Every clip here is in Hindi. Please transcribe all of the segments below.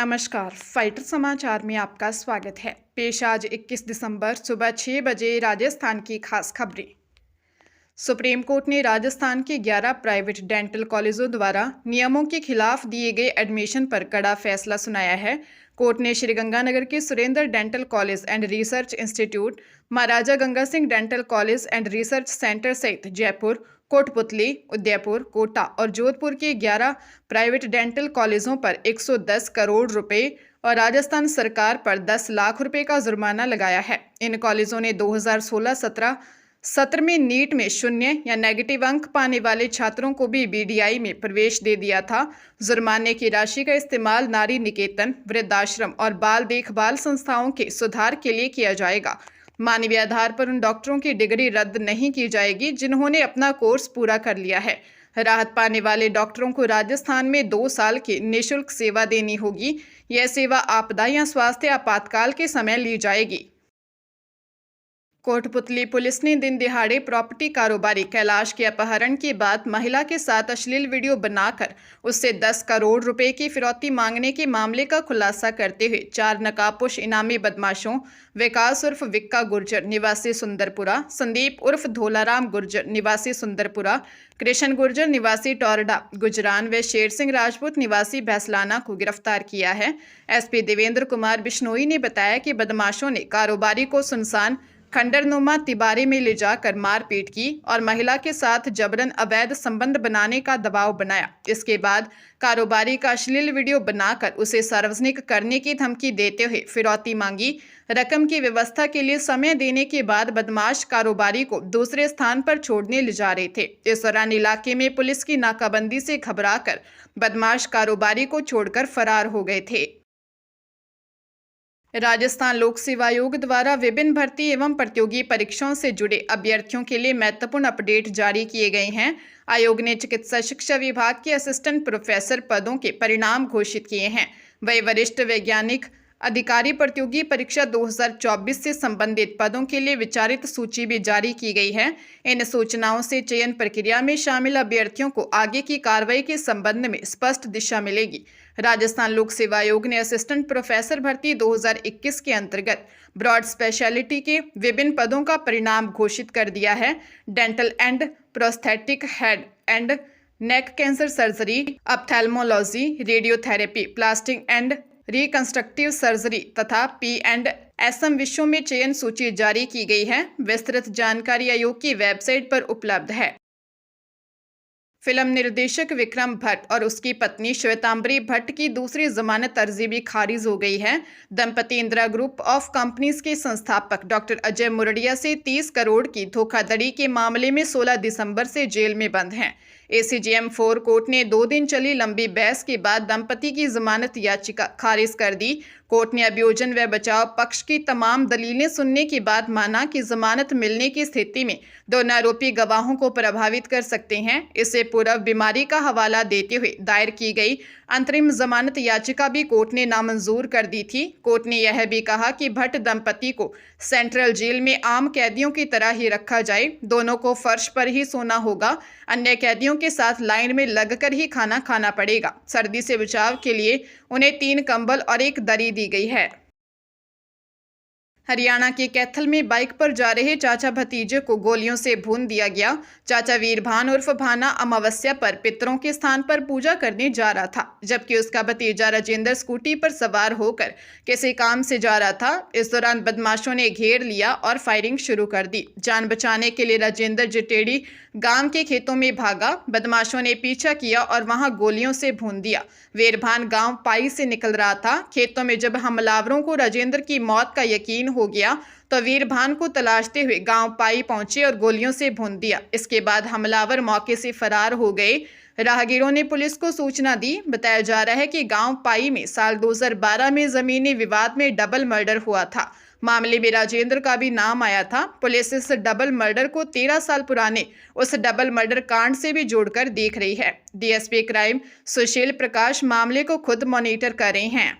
नमस्कार। फाइटर समाचार में आपका स्वागत है। पेश आज 21 दिसंबर सुबह 6 बजे राजस्थान की खास खबरें। सुप्रीम कोर्ट ने राजस्थान के 11 प्राइवेट डेंटल कॉलेजों द्वारा नियमों के खिलाफ दिए गए एडमिशन पर कड़ा फैसला सुनाया है। कोर्ट ने श्रीगंगानगर के Surendra dental college and research institute, Maharaja Ganga Singh dental college and research centre सहित जयपुर, कोटपुतली, उदयपुर, कोटा और जोधपुर के 11 प्राइवेट डेंटल कॉलेजों पर 110 करोड़ रुपए और राजस्थान सरकार पर 10 लाख रुपए का जुर्माना लगाया है। इन कॉलेजों ने 2016-17 सत्र में नीट में 0 या नेगेटिव अंक पाने वाले छात्रों को भी बीडीआई में प्रवेश दे दिया था। जुर्माने की राशि का इस्तेमाल नारी निकेतन, वृद्धाश्रम और बाल देखभाल संस्थाओं के सुधार के लिए किया जाएगा। मानवीय आधार पर उन डॉक्टरों की डिग्री रद्द नहीं की जाएगी जिन्होंने अपना कोर्स पूरा कर लिया है। राहत पाने वाले डॉक्टरों को राजस्थान में 2 साल की निःशुल्क सेवा देनी होगी। यह सेवा आपदा या स्वास्थ्य आपातकाल के समय ली जाएगी। कोटपुतली पुलिस ने दिन दिहाड़े प्रॉपर्टी कारोबारी कैलाश के अपहरण के बाद महिला के साथ अश्लील वीडियो बनाकर उससे 10 करोड़ रुपए की फिरौती मांगने के मामले का खुलासा करते हुए 4 नकाबपोश इनामी बदमाशों विकास उर्फ विक्का गुर्जर निवासी सुंदरपुरा, संदीप उर्फ धोलाराम गुर्जर निवासी सुंदरपुरा, कृष्ण गुर्जर निवासी टोरडा गुजरान व शेर सिंह राजपूत निवासी भैसलाना को गिरफ्तार किया है। एसपी देवेंद्र कुमार बिश्नोई ने बताया कि बदमाशों ने कारोबारी को सुनसान खंडरनुमा तिबारे में ले जाकर मारपीट की और महिला के साथ जबरन अवैध संबंध बनाने का दबाव बनाया। इसके बाद कारोबारी का अश्लील वीडियो बनाकर उसे सार्वजनिक करने की धमकी देते हुए फिरौती मांगी। रकम की व्यवस्था के लिए समय देने के बाद बदमाश कारोबारी को दूसरे स्थान पर छोड़ने ले जा रहे थे। इस दौरान इलाके में पुलिस की नाकाबंदी से घबराकर बदमाश कारोबारी को छोड़कर फरार हो गए थे। राजस्थान लोक सेवा आयोग द्वारा विभिन्न भर्ती एवं प्रतियोगी परीक्षाओं से जुड़े अभ्यर्थियों के लिए महत्वपूर्ण अपडेट जारी किए गए हैं। आयोग ने चिकित्सा शिक्षा विभाग के असिस्टेंट प्रोफेसर पदों के परिणाम घोषित किए हैं। वही वरिष्ठ वैज्ञानिक अधिकारी प्रतियोगी परीक्षा 2024 से संबंधित पदों के लिए विचारित सूची भी जारी की गई है। इन सूचनाओं से चयन प्रक्रिया में शामिल अभ्यर्थियों को आगे की कार्रवाई के संबंध में स्पष्ट दिशा मिलेगी। राजस्थान लोक सेवा आयोग ने असिस्टेंट प्रोफेसर भर्ती 2021 के अंतर्गत ब्रॉड स्पेशलिटी के विभिन्न पदों का परिणाम घोषित कर दिया है। Dental and prosthetic, head and neck cancer surgery, ophthalmology, radiotherapy, plastic and reconstructive surgery तथा P&SM विषयों में चयन सूची जारी की गई है। विस्तृत जानकारी आयोग की वेबसाइट पर उपलब्ध है। फिल्म निर्देशक विक्रम भट्ट और उसकी पत्नी श्वेतांबरी भट्ट की दूसरी जमानत अर्जी भी खारिज हो गई है। दंपति इंदिरा ग्रुप ऑफ कंपनीज के संस्थापक डॉक्टर अजय मुरडिया से 30 करोड़ की धोखाधड़ी के मामले में 16 दिसंबर से जेल में बंद हैं। ACGM 4 कोर्ट ने 2 दिन चली लंबी बहस के बाद दंपति की जमानत याचिका खारिज कर दी। कोर्ट ने अभियोजन व बचाव पक्ष की तमाम दलीलें सुनने के बाद माना कि जमानत मिलने की स्थिति में दोनों आरोपी गवाहों को प्रभावित कर सकते हैं। इससे पूर्व बीमारी का हवाला देते हुए दायर की गई अंतरिम जमानत याचिका भी कोर्ट ने नामंजूर कर दी थी। कोर्ट ने यह भी कहा कि भट्ट दंपति को सेंट्रल जेल में आम कैदियों की तरह ही रखा जाए। दोनों को फर्श पर ही सोना होगा। अन्य कैदियों के साथ लाइन में लगकर ही खाना खाना पड़ेगा। सर्दी से बचाव के लिए उन्हें 3 कंबल और एक दरी दी गई है। हरियाणा के कैथल में बाइक पर जा रहे चाचा भतीजे को गोलियों से भून दिया गया। चाचा वीरभान उर्फ भाना अमावस्या पर पितरों के स्थान पर पूजा करने जा रहा था, जबकि उसका भतीजा राजेंद्र स्कूटी पर सवार होकर किसी काम से जा रहा था। इस दौरान बदमाशों ने घेर लिया और फायरिंग शुरू कर दी। जान बचाने के लिए राजेंद्र जटेड़ी गांव के खेतों में भागा। बदमाशों ने पीछा किया और वहां गोलियों से भून दिया। वीरभान गांव पाई से निकल रहा था। खेतों में जब हमलावरों को राजेंद्र की मौत का यकीन हो गया तो वीरभान को तलाशते हुए गांव पाई पहुंचे और गोलियों से भून दिया। इसके बाद हमलावर मौके से फरार हो गए। राहगीरों ने पुलिस को सूचना दी। बताया जा रहा है कि गांव पाई में साल 2012 में जमीनी विवाद में डबल मर्डर हुआ था। मामले में राजेंद्र का भी नाम आया था। पुलिस इस डबल मर्डर को 13 साल पुराने उस डबल मर्डर कांड से भी जोड़कर देख रही है। DSP क्राइम सुशील प्रकाश मामले को खुद मॉनिटर कर रहे हैं।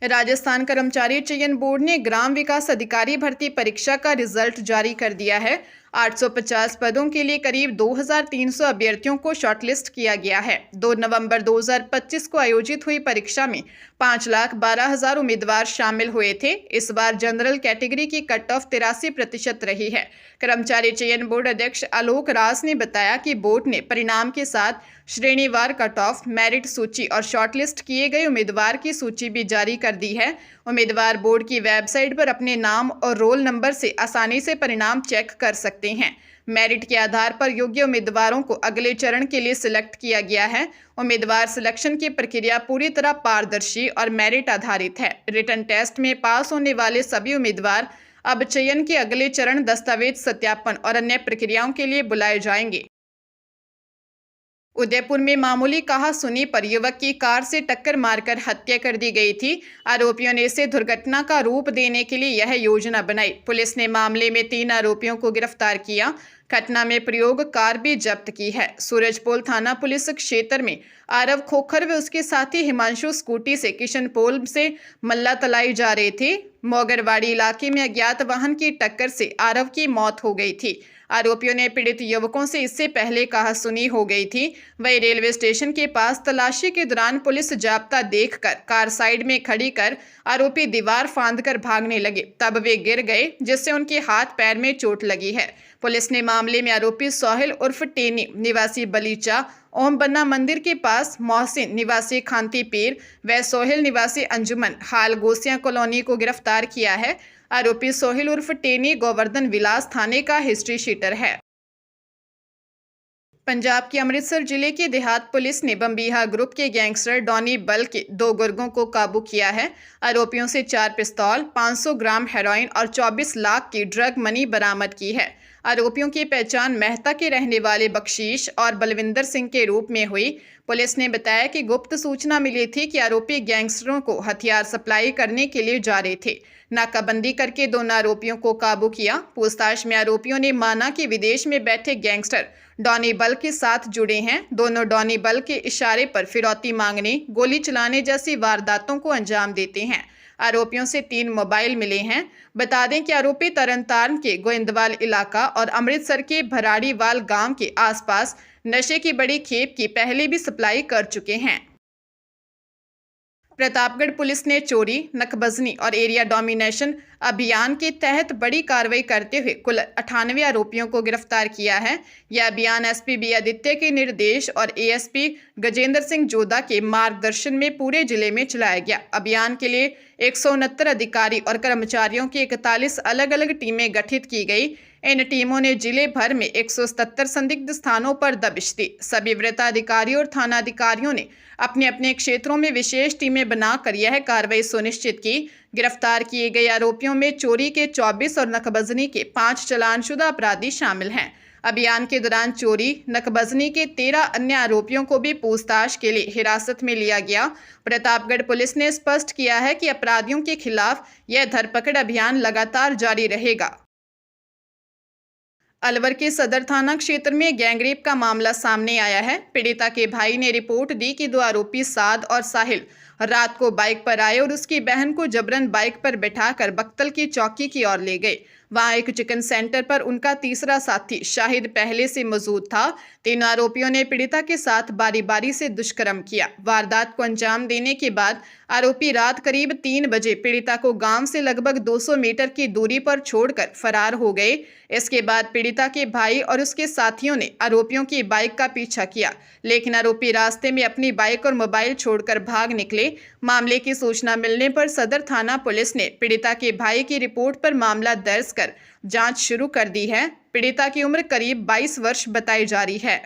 राजस्थान कर्मचारी चयन बोर्ड ने ग्राम विकास अधिकारी भर्ती परीक्षा का रिजल्ट जारी कर दिया है। 850 पदों के लिए करीब 2300 अभ्यर्थियों को शॉर्टलिस्ट किया गया है। 2 नवंबर 2025 को आयोजित हुई परीक्षा में 5,12,000 उम्मीदवार शामिल हुए थे। इस बार जनरल कैटेगरी की कट ऑफ 83% रही है। कर्मचारी चयन बोर्ड अध्यक्ष आलोक राज ने बताया कि बोर्ड ने परिणाम के साथ श्रेणीवार कट ऑफ, मेरिट सूची और शॉर्टलिस्ट किए गए उम्मीदवार की सूची भी जारी कर दी है। उम्मीदवार बोर्ड की वेबसाइट पर अपने नाम और रोल नंबर से आसानी से परिणाम चेक कर सकते हैं। मेरिट के आधार पर योग्य उम्मीदवारों को अगले चरण के लिए सिलेक्ट किया गया है। उम्मीदवार सिलेक्शन की प्रक्रिया पूरी तरह पारदर्शी और मेरिट आधारित है। रिटन टेस्ट में पास होने वाले सभी उम्मीदवार अब चयन के अगले चरण, दस्तावेज सत्यापन और अन्य प्रक्रियाओं के लिए बुलाए जाएंगे। उदयपुर में मामूली कहा-सुनी पर युवक की कार से टक्कर मारकर हत्या कर दी गई थी। आरोपियों ने इसे दुर्घटना का रूप देने के लिए यह योजना बनाई। पुलिस ने मामले में 3 आरोपियों को गिरफ्तार किया। घटना में प्रयोग कार भी जब्त की है। सूरजपोल थाना पुलिस क्षेत्र में आरव खोखर व उसके साथी हिमांशु स्कूटी से किशनपोल से मल्ला तलाई जा रहे थे। मोगरवाड़ी इलाके में अज्ञात वाहन की टक्कर से आरव की मौत हो गई थी। आरोपियों ने पीड़ित युवकों से इससे पहले कहासुनी हो गई थी। वही रेलवे स्टेशन के पास तलाशी के दौरान पुलिस जाब्ता देखकर कार साइड में खड़ी कर आरोपी दीवार फांदकर भागने लगे। तब वे गिर गए, जिससे उनके हाथ पैर में चोट लगी है। पुलिस ने मामले में आरोपी सोहेल उर्फ टेनी निवासी बलीचा, ओम बन्ना मंदिर के पास, मोहसिन निवासी खांती पीर व सोहेल निवासी अंजुमन हाल गोसियां कॉलोनी को गिरफ्तार किया है। आरोपी सोहेल उर्फ टेनी गोवर्धन विलास थाने का हिस्ट्री शीटर है। पंजाब के अमृतसर जिले की देहात पुलिस ने बम्बीहा ग्रुप के गैंगस्टर डॉनी बल के 2 गुर्गों को काबू किया है। आरोपियों से 4 पिस्तौल, 500 ग्राम हेरोइन और 24 लाख की ड्रग मनी बरामद की है। आरोपियों की पहचान मेहता के रहने वाले बख्शीश और बलविंदर सिंह के रूप में हुई। पुलिस ने बताया कि गुप्त सूचना मिली थी कि आरोपी गैंगस्टरों को हथियार सप्लाई करने के लिए जा रहे थे। नाकाबंदी करके 2 आरोपियों को काबू किया। पूछताछ में आरोपियों ने माना कि विदेश में बैठे गैंगस्टर डॉनी बल के साथ जुड़े हैं। दोनों डॉनी बल के इशारे पर फिरौती मांगने, गोली चलाने जैसी वारदातों को अंजाम देते हैं। आरोपियों से 3 मोबाइल मिले हैं। बता दें कि आरोपी तरनतारन के गोविंदवाल इलाका और अमृतसर के भराड़ीवाल गांव के आसपास नशे की बड़ी खेप की पहले भी सप्लाई कर चुके हैं। प्रतापगढ़ पुलिस ने चोरी, नकबजनी और एरिया डोमिनेशन अभियान के तहत बड़ी कार्रवाई करते हुए कुल 98 आरोपियों को गिरफ्तार किया है। यह अभियान एसपी बी आदित्य के निर्देश और एएसपी गजेंद्र सिंह जोधा के मार्गदर्शन में पूरे जिले में चलाया गया। अभियान के लिए 169 अधिकारी और कर्मचारियों की 41 अलग अलग टीमें गठित की गई। इन टीमों ने जिले भर में 177 संदिग्ध स्थानों पर दबिश दी। सभी वृत्ताधिकारियों और थानाधिकारियों ने अपने अपने क्षेत्रों में विशेष टीमें बनाकर यह कार्रवाई सुनिश्चित की। गिरफ्तार किए गए आरोपियों में चोरी के 24 और नकबजनी के 5 चालानशुदा अपराधी शामिल हैं। अभियान के दौरान चोरी, नकबजनी के 13 अन्य आरोपियों को भी पूछताछ के लिए हिरासत में लिया गया। प्रतापगढ़ पुलिस ने स्पष्ट किया है कि अपराधियों के खिलाफ यह धरपकड़ अभियान लगातार जारी रहेगा। अलवर के सदर थाना क्षेत्र में गैंगरेप का मामला सामने आया है। पीड़िता के भाई ने रिपोर्ट दी कि 2 आरोपी साद और साहिल रात को बाइक पर आए और उसकी बहन को जबरन बाइक पर बैठाकर बख्तल की चौकी की ओर ले गए। वहां एक चिकन सेंटर पर उनका तीसरा साथी शाहिद पहले से मौजूद था। 3 आरोपियों ने पीड़िता के साथ बारी बारी से दुष्कर्म किया। वारदात को अंजाम देने के बाद आरोपी रात करीब 3 बजे पीड़िता को गांव से लगभग 200 मीटर की दूरी पर छोड़कर फरार हो गए। इसके बाद पीड़िता के भाई और उसके साथियों ने आरोपियों की बाइक का पीछा किया, लेकिन आरोपी रास्ते में अपनी बाइक और मोबाइल छोड़कर भाग निकले। मामले की सूचना मिलने पर सदर थाना पुलिस ने पीड़िता के भाई की रिपोर्ट पर मामला दर्ज कर जांच शुरू कर दी है। पीड़िता की उम्र करीब 22 वर्ष बताई जा रही है।